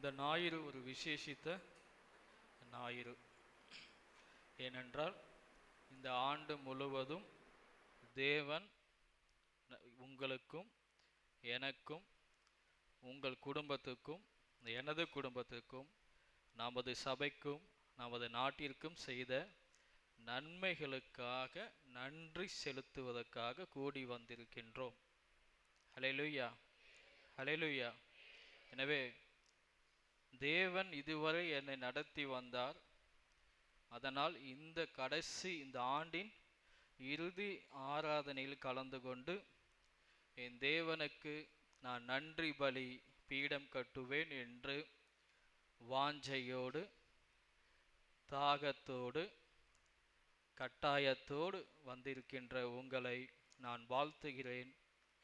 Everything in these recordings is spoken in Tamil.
இந்த ஞாயிறு ஒரு விசேஷித்த ஞாயிறு. ஏனென்றால் இந்த ஆண்டு முழுவதும் தேவன் உங்களுக்கும் எனக்கும் உங்கள் குடும்பத்துக்கும் எனது குடும்பத்துக்கும் நமது சபைக்கும் நமது நாட்டிற்கும் செய்த நன்மைகளுக்காக நன்றி செலுத்துவதற்காக கூடி வந்திருக்கின்றோம். ஹல்லேலூயா, ஹல்லேலூயா. எனவே தேவன் இதுவரை என்னை நடத்தி வந்தார். அதனால் இந்த ஆண்டின் இறுதி ஆராதனையில் கலந்து கொண்டு என் தேவனுக்கு நான் நன்றி பலி பீடம் கட்டுவேன் என்று வாஞ்சையோடு தாகத்தோடு கட்டாயத்தோடு வந்திருக்கின்ற உங்களை நான் வாழ்த்துகிறேன்,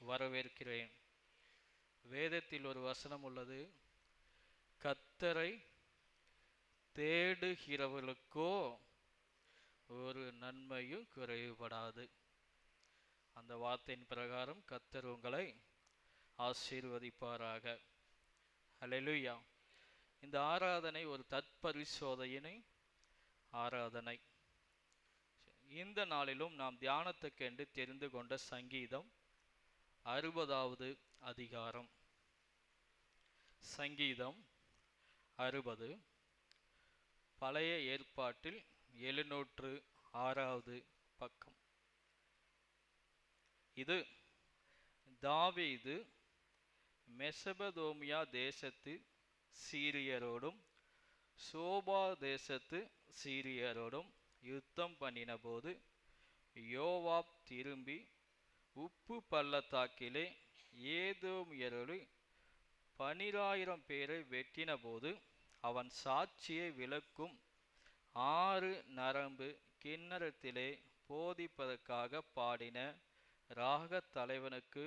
வரவேற்கிறேன். வேதத்தில் ஒரு வசனம் உள்ளது, கர்த்தரை தேடுகிறவர்களுக்கோ ஒரு நன்மையும் குறைபடாது. அந்த வார்த்தையின் பிரகாரம் கர்த்தர் உங்களை ஆசீர்வதிப்பாராக. ஹல்லேலூயா. இந்த ஆராதனை ஒரு தற்பரிசோதனை ஆராதனை. இந்த நாளிலும் நாம் தியானத்துக்கென்று தெரிந்து கொண்ட சங்கீதம் 60வது அதிகாரம். சங்கீதம் 60 பழைய ஏற்பாட்டில் 706வது பக்கம். இது தாவீது மெசபதோமியா தேசத்து சீரியரோடும் சோபா தேசத்து சீரியரோடும் யுத்தம் பண்ணின போது யோவாப் திரும்பி உப்பு பள்ளத்தாக்கிலே ஏதோமியரோடு 12,000 பேரை வெட்டின போது அவன் சாட்சியை விளக்கும் 6 நரம்பு கிண்ணறத்திலே போதிப்பதற்காக பாடின ராக தலைவனுக்கு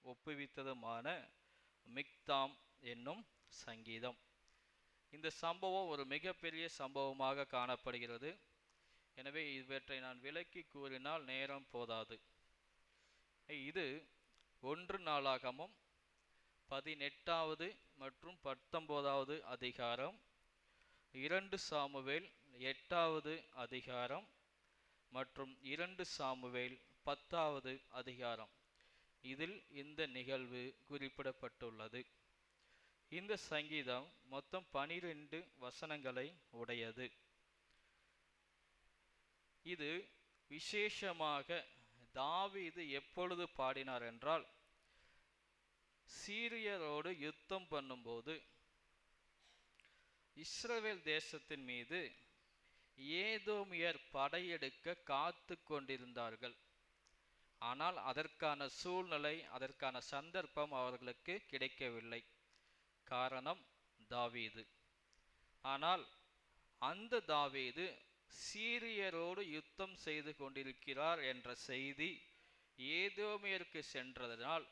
ஒப்புவித்ததுமான மிக்தாம் என்னும் சங்கீதம். இந்த சம்பவம் ஒரு மிகப்பெரிய சம்பவமாக காணப்படுகிறது. எனவே இவற்றை நான் விளக்கி கூறினால் நேரம் போதாது. இது 1 நாளாகமம் 18வது மற்றும் 19வது அதிகாரம், 2 சாமுவேல் 8வது அதிகாரம் மற்றும் 2 சாமுவேல் 10வது அதிகாரம். இதில் இந்த நிகழ்வு குறிப்பிடப்பட்டுள்ளது. இந்த சங்கீதம் மொத்தம் 12 வசனங்களை உடையது. இது விசேஷமாக தாவீது எப்பொழுது பாடினார் என்றால், சீரியரோடு யுத்தம் பண்ணும்போது இஸ்ரவேல் தேசத்தின் மீது ஏதோமியர் படையெடுக்க காத்து கொண்டிருந்தார்கள். ஆனால் அதற்கான சூழ்நிலை, அதற்கான சந்தர்ப்பம் அவர்களுக்கு கிடைக்கவில்லை. காரணம் தாவீது. ஆனால் அந்த தாவீது சீரியரோடு யுத்தம் செய்து கொண்டிருக்கிறார் என்ற செய்தி ஏதோமியருக்கு சென்றதனால்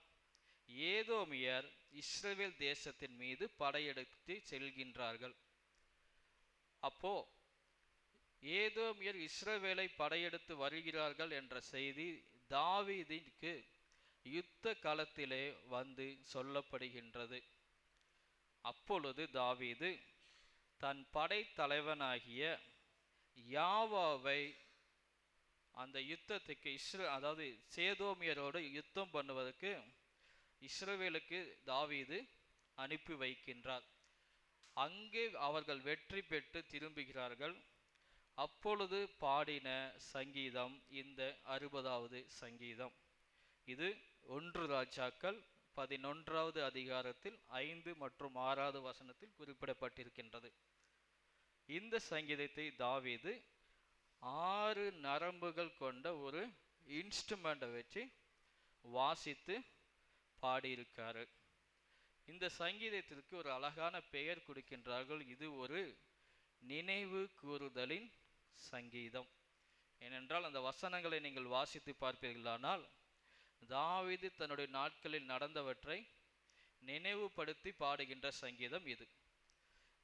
ஏதோமியர் இஸ்ரவேல் தேசத்தின் மீது படையெடுத்து செல்கின்றார்கள். அப்போ ஏதோமியர் இஸ்ரவேலை படையெடுத்து வருகிறார்கள் என்ற செய்தி தாவீதுக்கு யுத்த களத்திலே வந்து சொல்லப்படுகின்றது. அப்பொழுது தாவீது தன் படை தலைவனாகிய யாவாவை அந்த யுத்தத்துக்கு அதாவது சேதோமியரோடு யுத்தம் பண்ணுவதற்கு இஸ்ரவேலுக்கு தாவீது அனுப்பி வைக்கின்றார். அங்கே அவர்கள் வெற்றி பெற்று திரும்புகிறார்கள். அப்பொழுது பாடின சங்கீதம் இந்த 60வது சங்கீதம். இது 1 ராஜாக்கள் 11வது அதிகாரத்தில் 5 மற்றும் 6வது வசனத்தில் குறிப்பிடப்பட்டிருக்கின்றது. இந்த சங்கீதத்தை தாவீது 6 நரம்புகள் கொண்ட ஒரு இன்ஸ்ட்ருமெண்ட்டை வச்சு வாசித்து பாடியிருக்காரு. இந்த சங்கீதத்திற்கு ஒரு அழகான பெயர் கொடுக்கின்றார்கள். இது ஒரு நினைவு கூறுதலின் சங்கீதம். ஏனென்றால் அந்த வசனங்களை நீங்கள் வாசித்து பார்ப்பீர்களானால் தாவீது தன்னுடைய நாட்களில் நடந்தவற்றை நினைவுபடுத்தி பாடுகின்ற சங்கீதம் இது.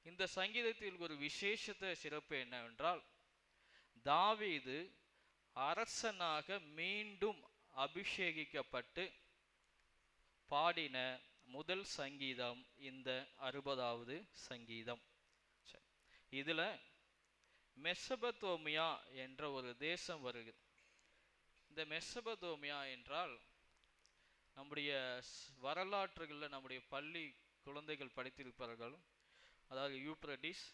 இந்த சங்கீதத்தில் ஒரு விசேஷத்த சிறப்பு என்னவென்றால், தாவீது அரசனாக மீண்டும் அபிஷேகிக்கப்பட்டு பாடின முதல் சங்கீதம் இந்த 60வது சங்கீதம். இதுல மெசபதோமியா என்ற ஒரு தேசம் வருகிறது. இந்த மெசபதோமியா என்றால் நம்முடைய வரலாற்றுகளில் நம்முடைய பள்ளி குழந்தைகள் படித்திருப்பார்கள். அதாவது யூப்ரட்டிஸ்,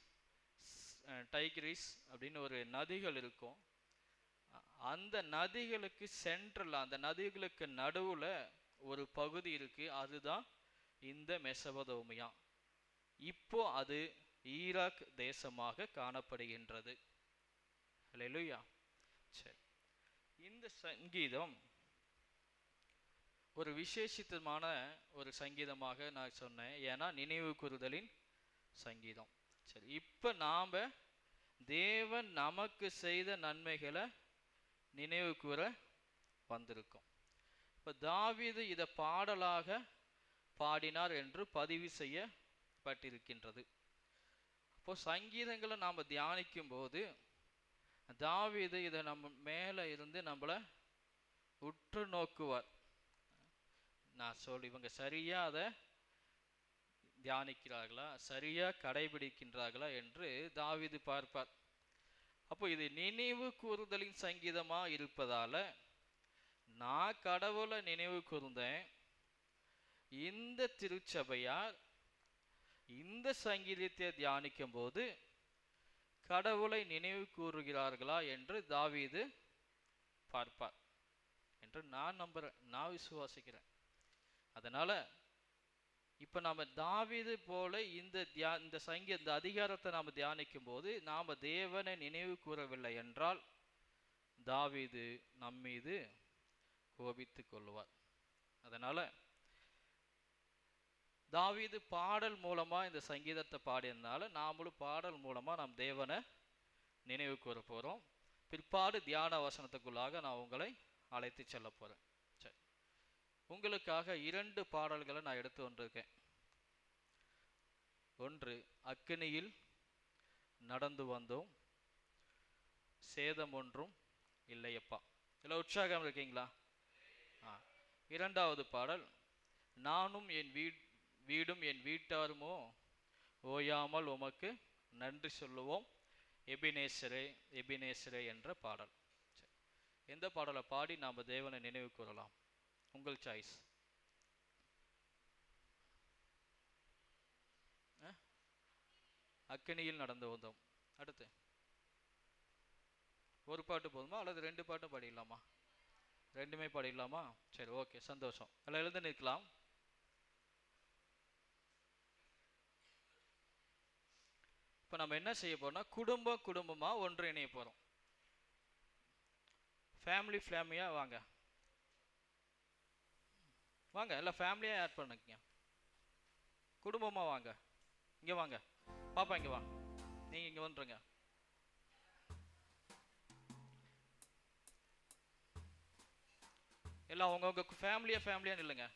டைக்ரிஸ் அப்படின்னு ஒரு நதிகள் இருக்கும். அந்த நதிகளுக்கு சென்ட்ரல், அந்த நதிகளுக்கு நடுவுல ஒரு பகுதி இருக்கு, அதுதான் இந்த மெசபதோமியா. இப்போ அது ஈராக் தேசமாக காணப்படுகின்றது. ஹல்லேலூயா. சரி, இந்த சங்கீதம் ஒரு விசேஷித்தமான ஒரு சங்கீதமாக நான் சொன்னேன், ஏன்னா நினைவு கூறுதலின் சங்கீதம். சரி, இப்ப நாம தேவன் நமக்கு செய்த நன்மைகளை நினைவு கூற வந்திருக்கோம். இப்ப தாவீது இதை பாடலாக பாடினார் என்று பதிவு செய்யப்பட்டிருக்கின்றது. அப்போ சங்கீதங்களை நாம் தியானிக்கும் போது தாவீது இதை நம்ம மேலே இருந்து நம்மளை உற்று நோக்குவார். நான் இவங்க சரியா அதை தியானிக்கிறார்களா, சரியா கடைபிடிக்கின்றார்களா என்று தாவீது பார்ப்பார். அப்போ இது நினைவு கூறுதலின் சங்கீதமா இருப்பதால நான் கடவுளை நினைவு கூர்ந்தேன். இந்த திருச்சபையார் இந்த சங்கீதத்தை தியானிக்கும் போது கடவுளை நினைவு கூறுகிறார்களா என்று தாவீது பார்ப்பார் என்று நான் நம்புறேன், நான் விசுவாசிக்கிறேன். அதனால இப்ப நாம தாவீது போல இந்த இந்த அதிகாரத்தை நாம தியானிக்கும் போது நாம தேவனை நினைவு கூறவில்லை என்றால் தாவீது நம்மீது கோபித்துக் கொள்வார். அதனால தாவீது பாடல் மூலமா இந்த சங்கீதத்தை பாடியதுனால நாமளும் பாடல் மூலமா நாம் தேவனை நினைவு கூற போறோம். பிற்பாடு தியான வசனத்துக்குள்ளாக நான் உங்களை அழைத்து செல்ல போறேன். சரி, உங்களுக்காக 2 பாடல்களை நான் எடுத்து வந்திருக்கேன். ஒன்று, அக்கினியில் நடந்து வந்தோம், சேதம் ஒன்றும் இல்லையப்பா. இல்லை உற்சாகம் இருக்கீங்களா? இரண்டாவது பாடல், நானும் என் வீடும் என் வீட்டாருமோ ஓயாமல் உமக்கு நன்றி சொல்லுவோம், எபினேசரே எபினேசரே என்ற பாடல். எந்த பாடலை பாடி நாம் தேவனை நினைவு கூறலாம்? உங்கள் சாய்ஸ். அக்கினியில் நடந்து வந்தோம். அடுத்து ஒரு பாட்டு போதுமா அல்லது 2 பாட்டும் பாடிடலாமா? 2மே பாடிடலாமா? சரி, ஓகே, சந்தோஷம். எல்லாம் எழுந்து நிற்கலாம். இப்போ நம்ம என்ன செய்ய போறோம்னா குடும்பமா ஒன்றிணைய போறோம். ஃபேமிலியா வாங்க வாங்க, எல்லாம் ஃபேமிலியா ஆட் பண்ணுங்க. குடும்பமா வாங்க, இங்க வாங்க பாப்பா, இங்க வா, நீங்க இங்க வந்துருங்க. எல்லாம் உங்க ஃபேமிலியா நில்லுங்க.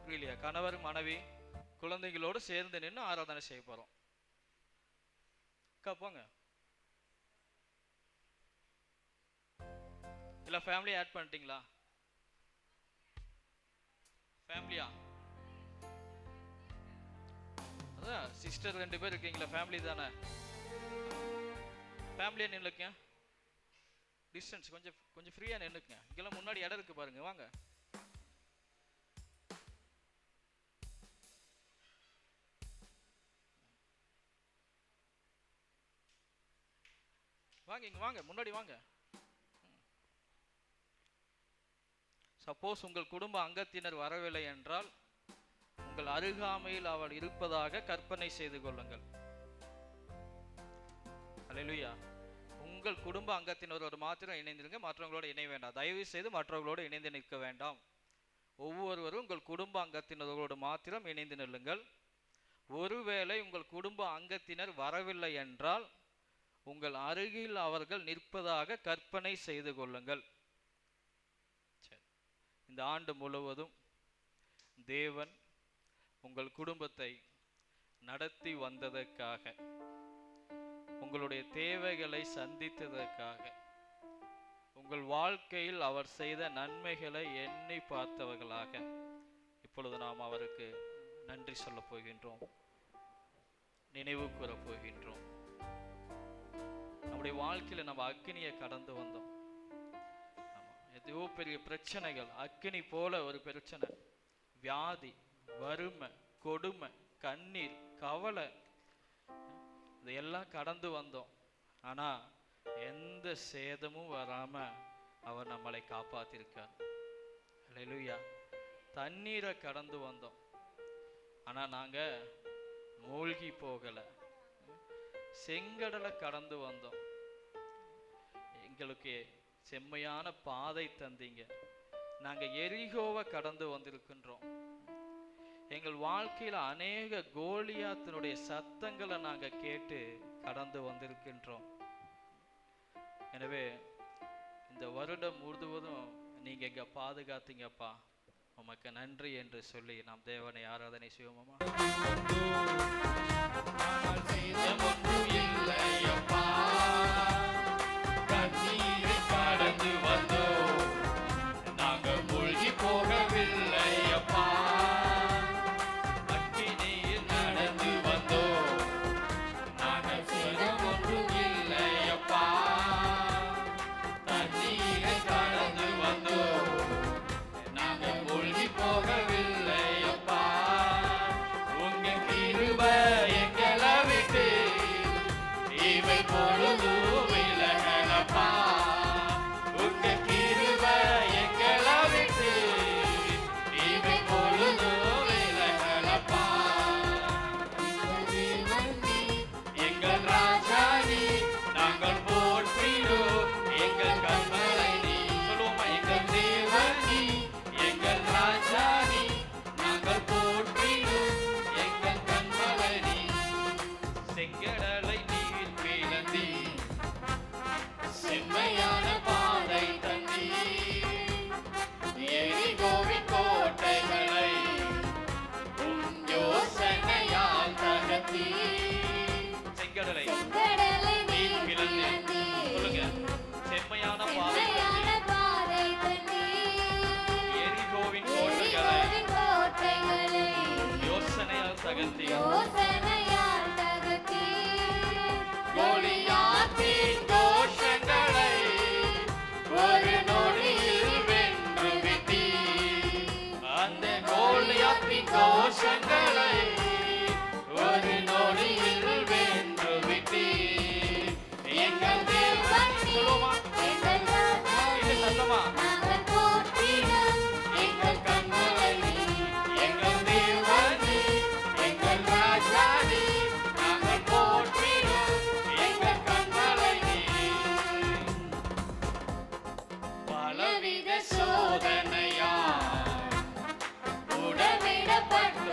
புரியலையா? கணவர் மனைவி குழந்தைகளோடு சேர்ந்து நின்று ஆராதனை செய்ய போறோம். போங்க, எல்லாம் ஃபேமிலியா ஆட் பண்ணிட்டீங்களா? ஃபேமிலியா? அதான் சிஸ்டர் 2 பேர் இருக்கீங்களா? ஃபேமிலி தானே? ஃபேமிலியா நின்னுக்க. டிஸ்டன்ஸ் கொஞ்சம் ஃப்ரீயா நின்னுக்குங்க. இங்கெல்லாம் முன்னாடி இடம் இருக்கு பாருங்க, வாங்க. வாங்க, இங்க வாங்க, முன்னாடி வாங்க. சப்போஸ் உங்கள் குடும்ப அங்கத்தினர் வரவில்லை என்றால் உங்கள் அருகாமையில் அவள் இருப்பதாக கற்பனை செய்து கொள்ளுங்கள். அல்லேலூயா. உங்கள் குடும்ப அங்கத்தினரோடு மாத்திரம் இணைந்திருங்க, மற்றவங்களோடு இணைய வேண்டாம். தயவு செய்து மற்றவர்களோடு இணைந்து நிற்க வேண்டாம். ஒவ்வொருவரும் உங்கள் குடும்ப அங்கத்தினரோடு மாத்திரம் இணைந்து நில்லுங்கள். ஒருவேளை உங்கள் குடும்ப அங்கத்தினர் வரவில்லை என்றால் உங்கள் அருகில் அவர்கள் நிற்பதாக கற்பனை செய்து கொள்ளுங்கள். இந்த ஆண்டு முழுவதும் தேவன் உங்கள் குடும்பத்தை நடத்தி வந்ததற்காக, உங்களுடைய தேவைகளை சந்தித்ததற்காக, உங்கள் வாழ்க்கையில் அவர் செய்த நன்மைகளை எண்ணி பார்த்தவர்களாக இப்பொழுது நாம் அவருக்கு நன்றி சொல்ல போகின்றோம், நினைவு கூற போகின்றோம். நம்முடைய வாழ்க்கையில நம்ம அக்கினியை கடந்து வந்தோம். எதையோ பெரிய பிரச்சனைகள், அக்கினி போல ஒரு பிரச்சனை, வியாதி, வறுமை, கொடுமை, கண்ணீர், கவலை, இதையெல்லாம் கடந்து வந்தோம். ஆனா எந்த சேதமும் வராம அவர் நம்மளை காப்பாத்திருக்கார். அல்லேலூயா. தண்ணீரை கடந்து வந்தோம், ஆனா நாங்க மூழ்கி போகல. செங்கடலை கடந்து வந்தோம், எங்களுக்கு செம்மையான பாதை தந்தீங்க. நாங்க எரிகோவை கடந்து வந்திருக்கின்றோம். எங்கள் வாழ்க்கையில அநேக கோலியாத்தினுடைய சத்தங்களை நாங்க கேட்டு கடந்து வந்திருக்கின்றோம். எனவே இந்த வருடம் முழுவதும் நீங்க எங்க பாதுகாத்தீங்கப்பா, உமக்கு நன்றி என்று சொல்லி நாம் தேவனை ஆராதனை செய்வோமா? சோதனையா உடவிடப்பட்டோமையா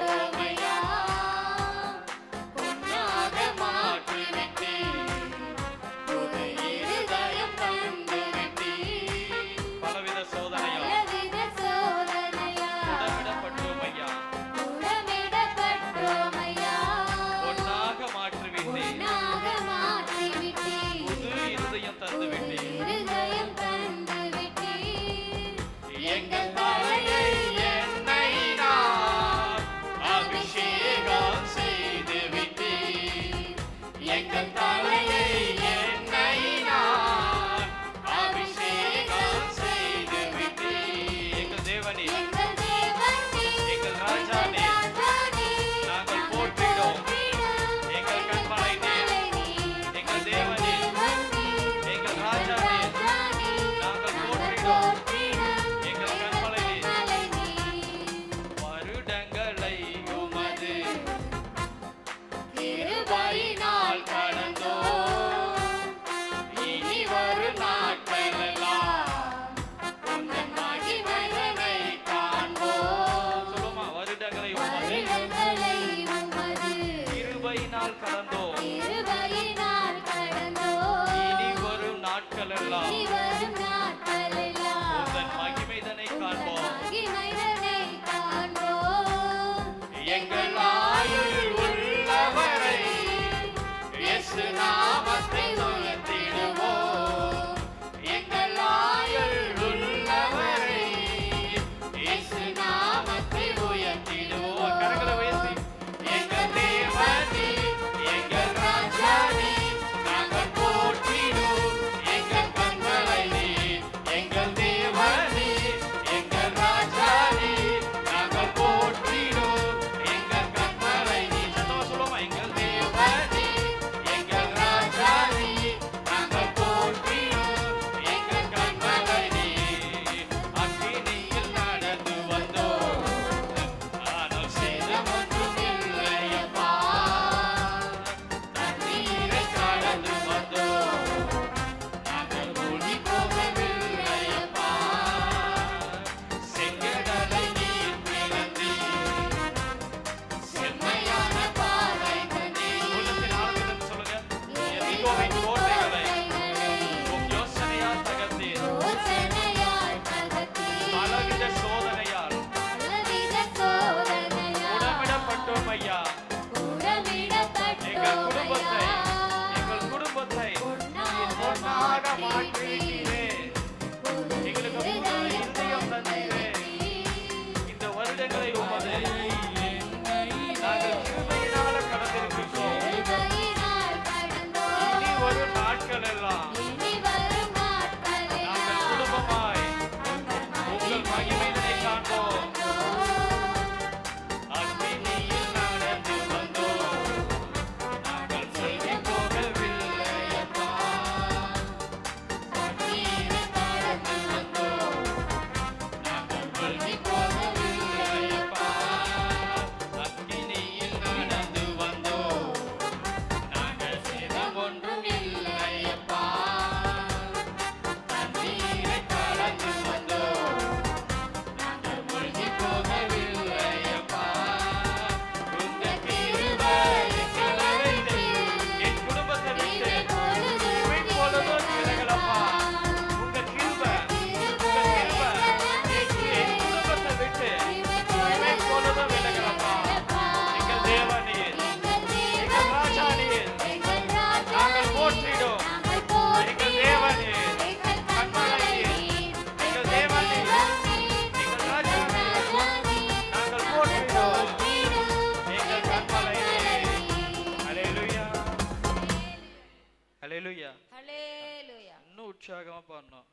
ஹல்லேலூயா. இன்னும் உற்சாகமாக பாடணும்.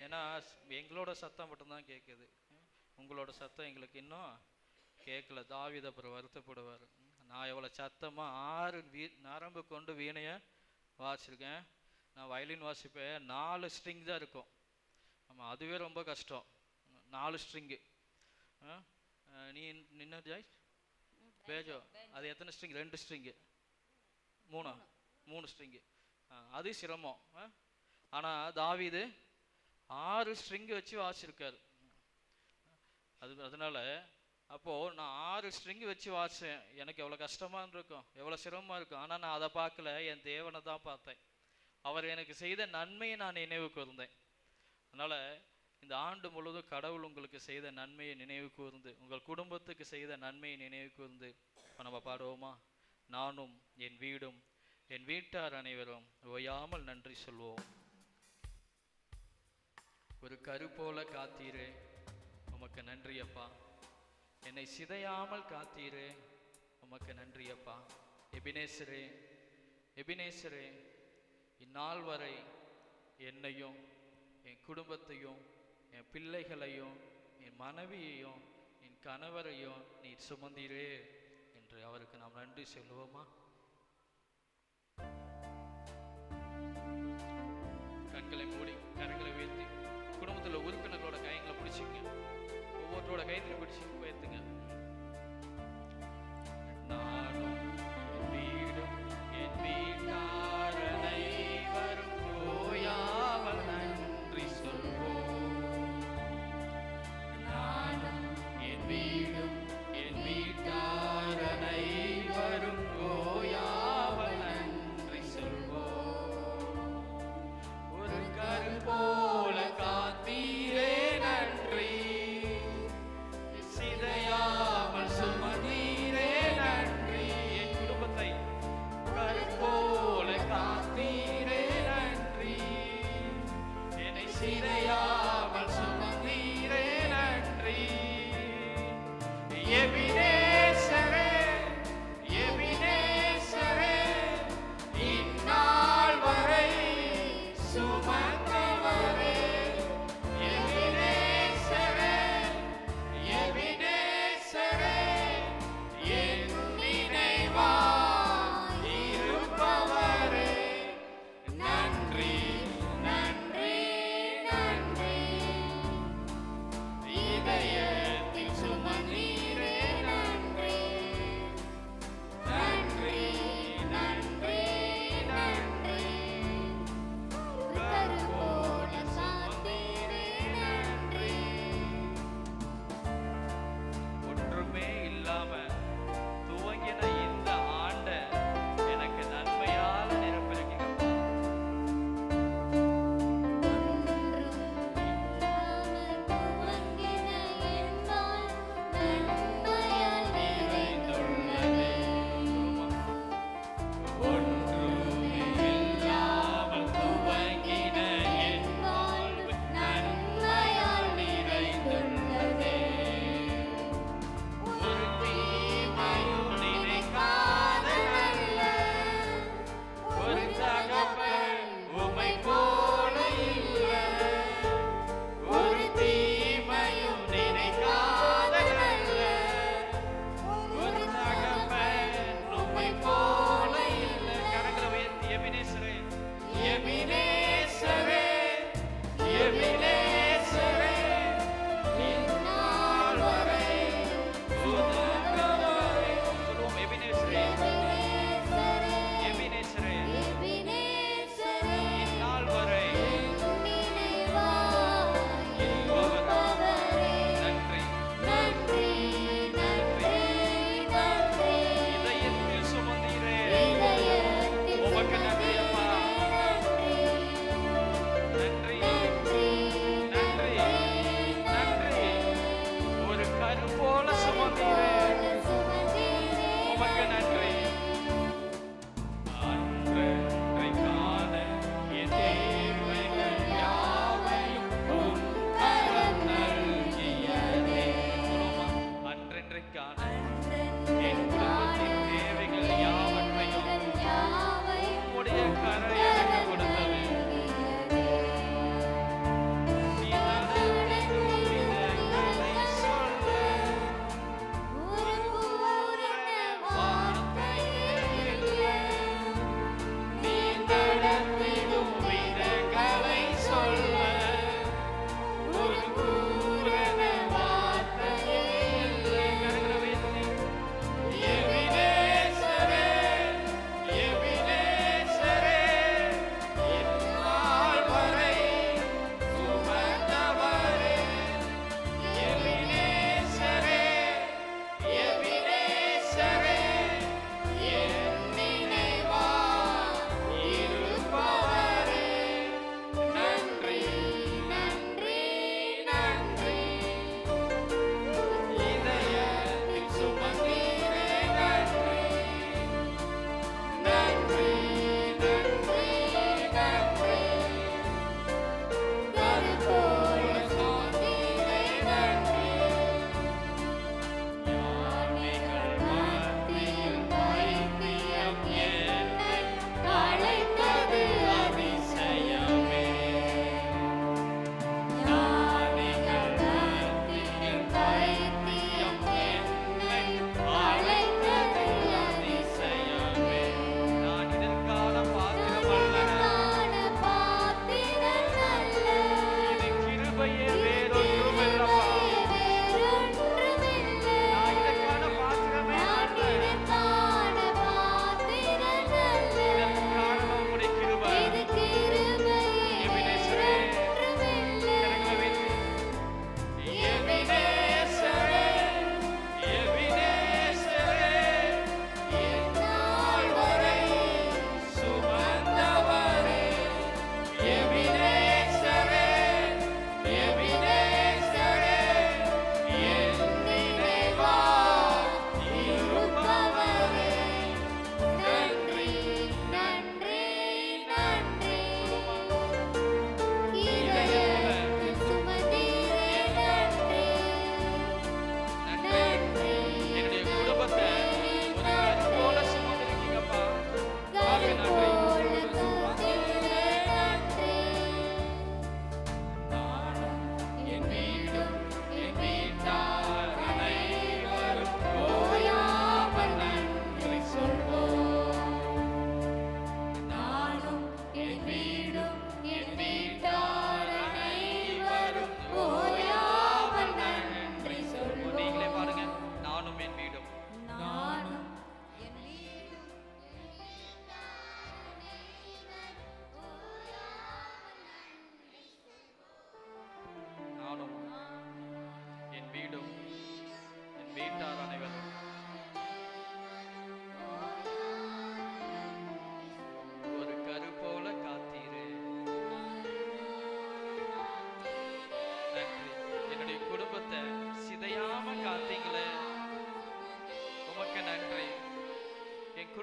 ஏன்னா எங்களோட சத்தம் மட்டும்தான் கேட்குது, உங்களோட சத்தம் எங்களுக்கு இன்னும் கேட்கல. தாவீது அப்புறம் வருத்தப்படுவார். நான் எவ்வளோ சத்தமாக 6 நரம்பு கொண்டு வீணையை வாசிச்சிருக்கேன். நான் வயலின் வாசிப்பேன், 4 ஸ்ட்ரிங் தான் இருக்கும். ஆமாம், அதுவே ரொம்ப கஷ்டம். 4 ஸ்ட்ரிங்கு. நீ நின்ன ஜாய் பேஜோ அது எத்தனை ஸ்ட்ரிங்? 2 string, 3 string. அது சிரமம். ஆனால் தாவீது 6 ஸ்ட்ரிங்கு வச்சு வாசிச்சிருக்காரு. அதனால அப்போது நான் 6 ஸ்ட்ரிங்கு வச்சு வாசித்தேன். எனக்கு எவ்வளோ கஷ்டமாக இருக்கும், எவ்வளோ சிரமமாக இருக்கும். ஆனால் நான் அதை பார்க்கல, என் தேவனை தான் பார்த்தேன். அவர் எனக்கு செய்த நன்மையை நான் நினைவு கூர்ந்தேன். அதனால் இந்த ஆண்டு முழுவதும் கடவுள் உங்களுக்கு செய்த நன்மையை நினைவு கூர்ந்து, உங்கள் குடும்பத்துக்கு செய்த நன்மையை நினைவு கூர்ந்து நம்ம பாடுவோமா? நானும் என் வீடும் என் வீட்டார் அனைவரும் ஓயாமல் நன்றி சொல்வோம். ஒரு கரு போல காத்தீரே, உமக்கு நன்றி அப்பா. என்னை சிதையாமல் காத்தீரே, உமக்கு நன்றி அப்பா. எபினேசரே, எபினேசரே, இந்நாள் வரை என்னையும் என் குடும்பத்தையும் என் பிள்ளைகளையும் என் மனைவியையும் என் கணவரையும் நீர் சுமந்தீரே என்று அவருக்கு நாம் நன்றி சொல்லுவோமா? கண்களை மூடி கரங்களை உயர்த்தி குடும்பத்தில் உறுப்பினர்களோட கைகளை பிடிச்சிங்க, ஒவ்வொருத்தரோட கைகளை பிடிச்சி உயர்த்துங்க. நானும் என் வீடும் என் வீட்டார் அனைவரும் ஓயாமல் நன்றி சொல்வோம். நானும் என் வீடும் என் வீட்டார் அனைவரும் ஓயாமல் நன்றி சொல்வோம். ஒரு கரு போல காத்தீரே நன்றி, சிதையா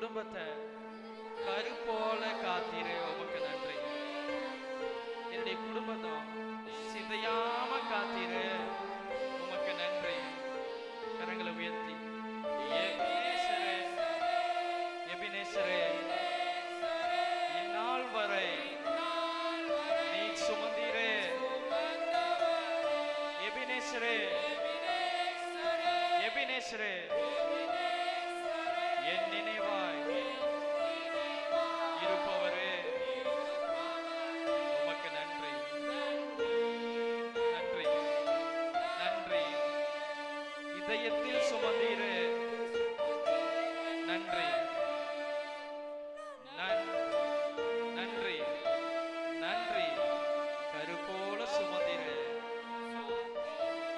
குடும்பத்தை கரு போல காத்தீரே, உமக்கு நன்றி. என்னுடைய குடும்பத்தை சிதையாம காத்தீரே, உமக்கு நன்றி. கரங்களை உயர்த்தி எபினேசரே, எபினேசரே, இந்நாள் வரை நீ சுமந்தீரே. எபினேசரே, எபினேசரே, என் நினைவாய் இருப்பவரே, உமக்கு நன்றி, நன்றி, நன்றி. இதயத்தில் சுமந்தீரே, நன்றி, நன்றி, நன்றி. கருப்போல சுமந்தீரே,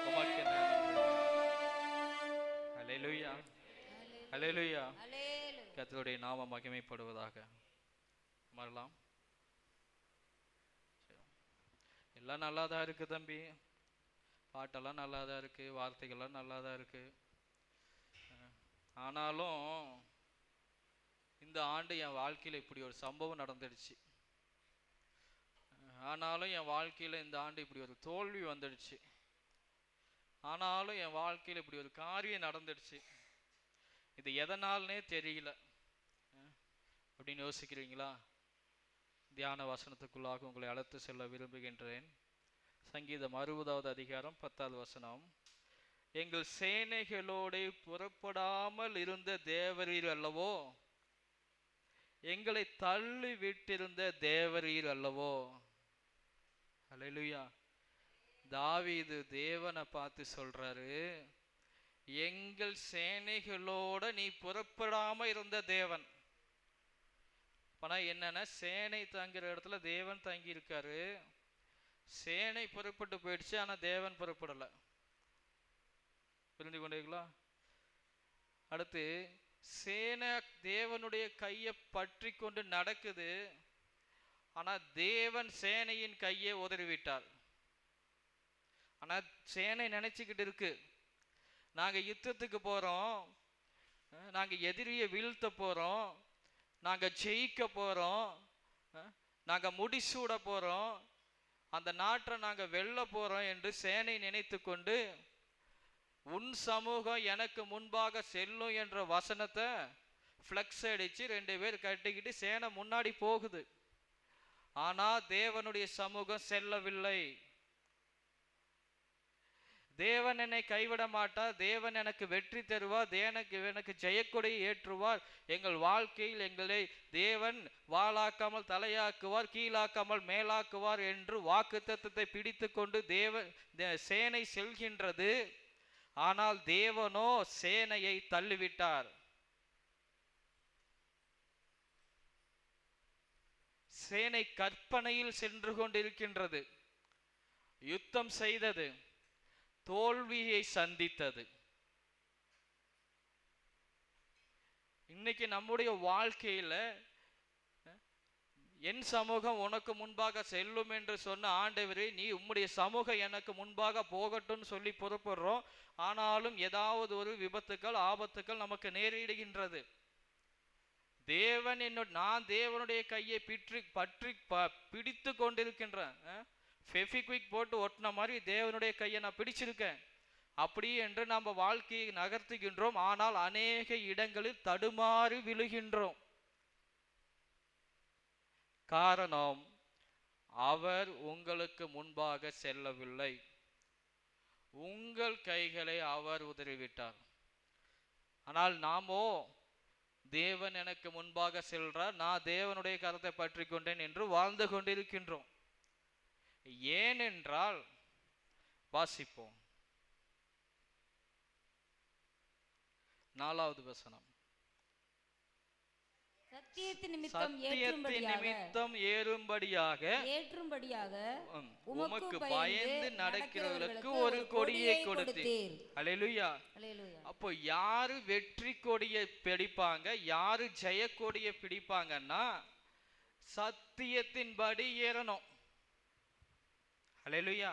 உமக்கு நன்றி. ஹல்லேலூயா, ஹல்லேலூயா. கர்த்தருடைய நாமம் மகிமைப்படுவதாக. மறலாம். எல்லாம் நல்லா தான் இருக்கு தம்பி, பாட்டெல்லாம் நல்லா தான் இருக்கு, வார்த்தைகள்லாம் நல்லா தான் இருக்கு. ஆனாலும் இந்த ஆண்டு என் வாழ்க்கையில் இப்படி ஒரு சம்பவம் நடந்துடுச்சு. ஆனாலும் என் வாழ்க்கையில் இந்த ஆண்டு இப்படி ஒரு தோல்வி வந்துடுச்சு. ஆனாலும் என் வாழ்க்கையில் இப்படி ஒரு காரியம் நடந்துடுச்சு. இது எதனால்னே தெரியல அப்படின்னு யோசிக்கிறீங்களா? தியான வசனத்துக்குள்ளாக உங்களை அழைத்து செல்ல விரும்புகின்றேன். சங்கீதம் 60வது அதிகாரம் 10வது வசனம். எங்கள் சேனைகளோடு புறப்படாமல் இருந்த தேவரீர் அல்லவோ, எங்களை தள்ளி விட்டிருந்த தேவரீர் அல்லவோ. ஹல்லேலூயா. தாவீது தேவனை பார்த்து சொல்றாரு, எங்கள் சேனைகளோட நீ புறப்படாம இருந்த தேவன். ஆனா என்னன்னா, சேனை தங்குற இடத்துல தேவன் தங்கி இருக்காரு. சேனை புறப்பட்டு போயிடுச்சு, ஆனா தேவன் புறப்படல. புரிந்து கொண்டீங்களா? அடுத்து சேனை தேவனுடைய கையை பற்றி கொண்டு நடக்குது, ஆனா தேவன் சேனையின் கையை உதறிவிட்டார். ஆனா சேனை நினைச்சுக்கிட்டு இருக்கு, நாங்க யுத்தத்துக்கு போறோம், நாங்க எதிரியை வீழ்த்த போறோம், நாங்க ஜெயிக்க போறோம், நாங்க முடிசூட போறோம், அந்த நாட்டை நாங்க வெல்ல போறோம் என்று சேனை நினைத்து கொண்டு உன் சமூகம் எனக்கு முன்பாக செல்லும் என்ற வசனத்தை ஃப்ளெக்ஸ் அடிச்சு 2 பேர் கட்டிக்கிட்டு சேனை முன்னாடி போகுது. ஆனா தேவனுடைய சமூகம் செல்லவில்லை. தேவன் என்னை கைவிட மாட்டார், தேவன் எனக்கு வெற்றி தருவார், எனக்கு ஜெயக்கொடியை ஏற்றுவார், எங்கள் வாழ்க்கையில் எங்களை தேவன் வாளாக்காமல் தலையாக்குவார், கீழாக்காமல் மேலாக்குவார் என்று வாக்குத்தத்தத்தை பிடித்து கொண்டு சேனை செல்கின்றது. ஆனால் தேவனோ சேனையை தள்ளிவிட்டார். சேனை கற்பனையில் சென்று கொண்டிருக்கின்றது, யுத்தம் செய்தது, தோல்வியை சந்தித்தது. இன்னைக்கு நம்முடைய வாழ்க்கையில என் சமூகம் உனக்கு முன்பாக செல்லும் என்று சொன்ன ஆண்டவரே, நீ உம்முடைய சமூகம் எனக்கு முன்பாக போகட்டும் சொல்லி புறப்படுறோம். ஆனாலும் ஏதாவது ஒரு விபத்துக்கள் ஆபத்துக்கள் நமக்கு நேரிடுகின்றது. நான் தேவனுடைய கையை பற்றி பிடித்து கொண்டிருக்கின்றேன். ஃபெவிக்விக் போட்டு ஒட்டின மாதிரி தேவனுடைய கையை நான் பிடிச்சிருக்கேன். அப்படி என்று நம்ம வாழ்க்கையை நகர்த்துகின்றோம். ஆனால் அநேக இடங்களில் தடுமாறி விழுகின்றோம். காரணம், அவர் உங்களுக்கு முன்பாக செல்லவில்லை, உங்கள் கைகளை அவர் உதறிவிட்டார். ஆனால் நாமோ தேவன் எனக்கு முன்பாக செல்றார், நான் தேவனுடைய கரத்தை பற்றி கொண்டேன் என்று வாழ்ந்து கொண்டிருக்கின்றோம். ஏனென்றால், வாசிப்போம் 4வது வசனம். சத்தியத்தின் நிமித்தம் ஏறும்படியாக உமக்கு பயந்து நடக்கிறவர்களுக்கு ஒரு கொடியை கொடுத்தீர். அல்லேலூயா. அப்போ யாரு வெற்றி கொடியை பிடிப்பாங்க, யாரு ஜெய கொடியை பிடிப்பாங்கன்னா சத்தியத்தின்படி ஏறணும். அல்லேலூயா.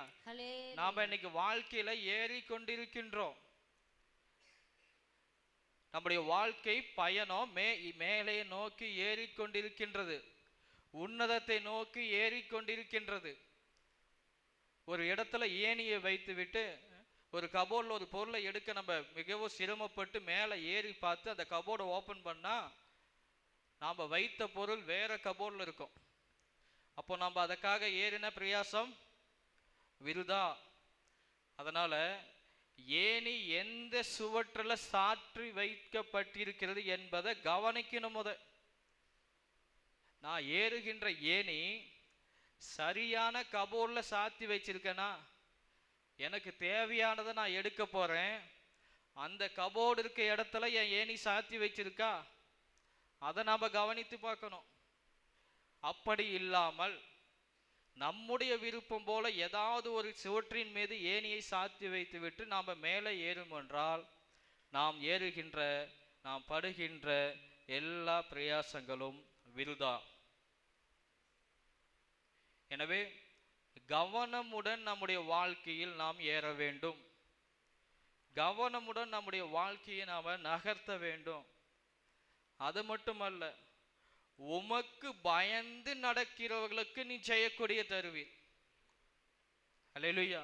நாம இன்னைக்கு வாழ்க்கையில ஏறி கொண்டிருக்கின்றோம். நம்முடைய வாழ்க்கை பயணம் மேலே நோக்கி ஏறிக்கொண்டிருக்கின்றது, உன்னதத்தை நோக்கி ஏறிக்கொண்டிருக்கின்றது. ஒரு இடத்துல ஏணியை வைத்து விட்டு ஒரு கபோர்டில் ஒரு பொருளை எடுக்க நம்ம மிகவும் சிரமப்பட்டு மேலே ஏறி பார்த்து அந்த கபோர்டை ஓப்பன் பண்ணால் நாம் வைத்த பொருள் வேற கபோர்டில் இருக்கும். அப்போ நம்ம அதுக்காக ஏறின பிரயாசம் விருதா. அதனால ஏணி எந்த சுவற்றில் சாற்றி வைக்கப்பட்டிருக்கிறது என்பதை கவனிக்கணும். நான் ஏறுகின்ற ஏணி சரியான கபோர்டில் சாத்தி வச்சிருக்கேனா, எனக்கு தேவையானதை நான் எடுக்க போறேன், அந்த கபோர்டு இருக்க இடத்துல என் ஏணி சாத்தி வச்சிருக்கா, அதை நாம் கவனித்து பார்க்கணும். அப்படி இல்லாமல் நம்முடைய விருப்பம் போல ஏதாவது ஒரு சுவற்றின் மீது ஏணியை சாத்தி வைத்து விட்டு நாம் மேலே ஏறும் என்றால் நாம் ஏறுகின்ற, நாம் படுகின்ற எல்லா பிரயாசங்களும் விருதா. எனவே கவனமுடன் நம்முடைய வாழ்க்கையில் நாம் ஏற வேண்டும். கவனமுடன் நம்முடைய வாழ்க்கையை நாம் நகர்த்த வேண்டும். அது மட்டுமல்ல, உமக்கு பயந்து நடக்கிறவர்களுக்கு நீ செய்யக்கூடிய தருவீர். அல்லேலூயா.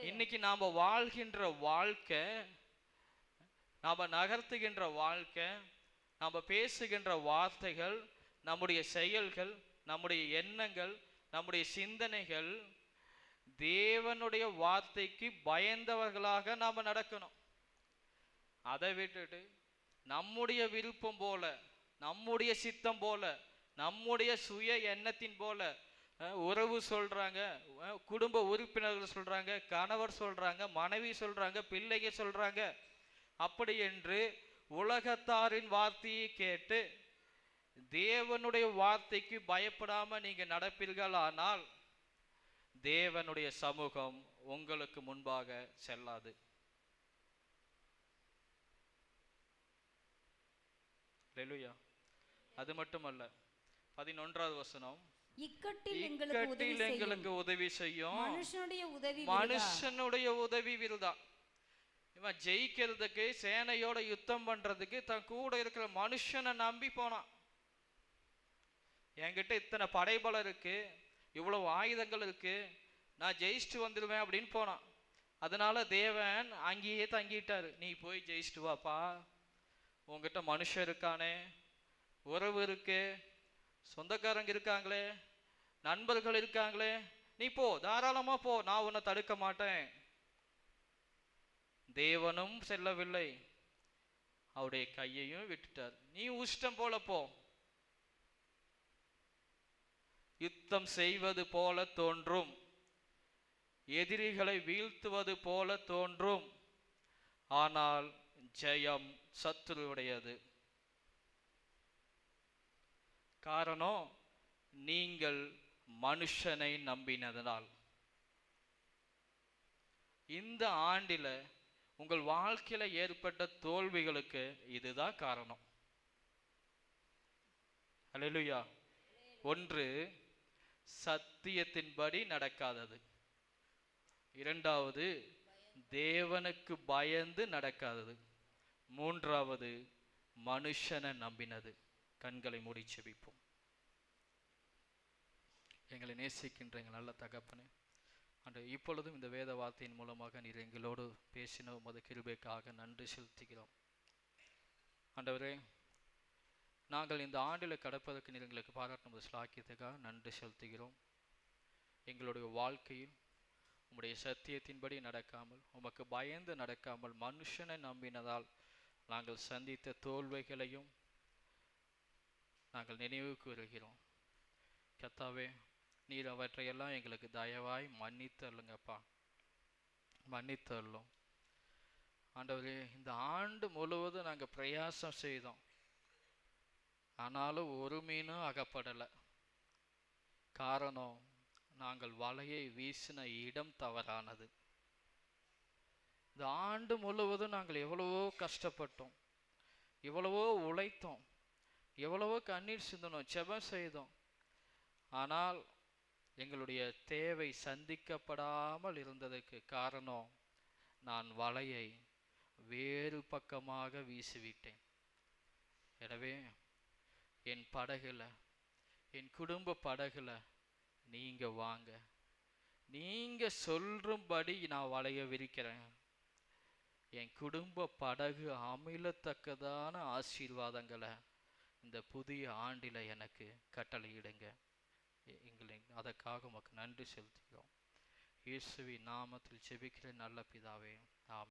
இன்னைக்கு நாம வாழ்கின்ற வாழ்க்கை, நாம நகர்த்துகின்ற வாழ்க்கை, நாம பேசுகின்ற வார்த்தைகள், நம்முடைய செயல்கள், நம்முடைய எண்ணங்கள், நம்முடைய சிந்தனைகள் தேவனுடைய வார்த்தைக்கு பயந்தவர்களாக நாம நடக்கணும். அதை விட்டுட்டு நம்முடைய விருப்பம் போல, நம்முடைய சித்தம் போல, நம்முடைய சுய எண்ணத்தின் போல உறவு சொல்றாங்க, குடும்ப உறுப்பினர்கள் சொல்றாங்க, கணவர் சொல்றாங்க, மனைவி சொல்றாங்க, பிள்ளைகள் சொல்றாங்க, அப்படி என்று உலகத்தாரின் வார்த்தையை கேட்டு தேவனுடைய வார்த்தைக்கு பயப்படாம நீங்க நடப்பீர்கள், ஆனால் தேவனுடைய சமூகம் உங்களுக்கு முன்பாக செல்லாது. அல்லேலூயா. அது மட்டுமல்ல, 11வது வசனம், இக்கட்டில் எங்களுக்கு உதவி செய்யும் மனுஷனுடைய உதவி விருதா. இவன் ஜெயிக்கிறதுக்கு, சேனையோட யுத்தம் பண்றதுக்கு தன் கூட இருக்கிற மனுஷனை நம்பி போனான். என்கிட்ட இத்தனை படைபலம் இருக்கு, இவ்வளவு ஆயுதங்கள் இருக்கு, நான் ஜெயிச்சுட்டு வந்துடுவேன் அப்படின்னு போனான். அதனால தேவன் அங்கேயே தங்கிட்டாரு. நீ போய் ஜெயிச்சுட்டு வாப்பா, உங்ககிட்ட மனுஷன் இருக்கானே, உறவு இருக்கு, சொந்தக்காரங்க இருக்காங்களே, நண்பர்கள் இருக்காங்களே, நீ போ, தாராளமா போ, நான் உன்னை தடுக்க மாட்டேன். தேவனும் செல்லவில்லை, அவருடைய கையையும் விட்டுட்டார். நீ இஷ்டம் போல போ. யுத்தம் செய்வது போல தோன்றும், எதிரிகளை வீழ்த்துவது போல தோன்றும், ஆனால் ஜெயம் சத்துருவுடையது. காரணம், நீங்கள் மனுஷனை நம்பினதனால். இந்த ஆண்டில உங்கள் வாழ்க்கையில ஏற்பட்ட தோல்விகளுக்கு இதுதான் காரணம். அல்லேலூயா. ஒன்று, சத்தியத்தின்படி நடக்காதது. இரண்டாவது, தேவனுக்கு பயந்து நடக்காதது. மூன்றாவது, மனுஷனை நம்பினது. கண்களை மூடி செபிப்போம். எங்களை நேசிக்கின்ற எங்கள் நல்ல தகப்பனே, ஆண்டவரே, இப்பொழுதும் இந்த வேத வார்த்தையின் மூலமாக நீர் எங்களோடு பேசின உமது கிருபைக்காக நன்றி செலுத்துகிறோம். ஆண்டவரே, நாங்கள் இந்த ஆண்டில் கடப்பதற்கு நீர் எங்களுக்கு பாராட்டின ஸ்லாக்கியத்துக்காக நன்றி செலுத்துகிறோம். எங்களுடைய வாழ்க்கையில் உம்முடைய சத்தியத்தின்படி நடக்காமல், உமக்கு பயந்து நடக்காமல், மனுஷனை நம்பினதால் நாங்கள் சந்தித்த தோல்விகளையும் நாங்கள் நினைவு கூறுகிறோம். கர்த்தாவே, நீர் அவற்றையெல்லாம் எங்களுக்கு தயவாய் மன்னித்தருளுங்கப்பா, மன்னித்தருளும். ஆண்டவரே, இந்த ஆண்டு முழுவதும் நாங்கள் பிரயாசம் செய்தோம், ஆனாலும் ஒரு மீனும் அகப்படலை. காரணம், நாங்கள் வலையை வீசின இடம் தவறானது. இந்த ஆண்டு முழுவதும் நாங்கள் எவ்வளவோ கஷ்டப்பட்டோம், எவ்வளவோ உழைத்தோம், எவ்வளவோ கண்ணீர் சிந்தனோம், ஜெபம் செய்தோம், ஆனால் எங்களுடைய தேவை சந்திக்கப்படாமல் இருந்ததுக்கு காரணம், நான் வலையை வேறு பக்கமாக வீசிவிட்டேன். எனவே என் படகுல, என் குடும்ப படகுல நீங்க வாங்க, நீங்க சொல்லும்படி நான் வலைய விரிக்கிறேன். என் குடும்ப படகு அமிழத்தக்கதான ஆசீர்வாதங்களை இந்த புதிய ஆண்டில் எனக்கு கட்டளையிடுங்க. எங்களை அதற்காக உமக்கு நன்றி செலுத்துகிறோம். இயேசுவின் நாமத்தில் ஜெபிக்கிற நல்ல பிதாவே, ஆமென்.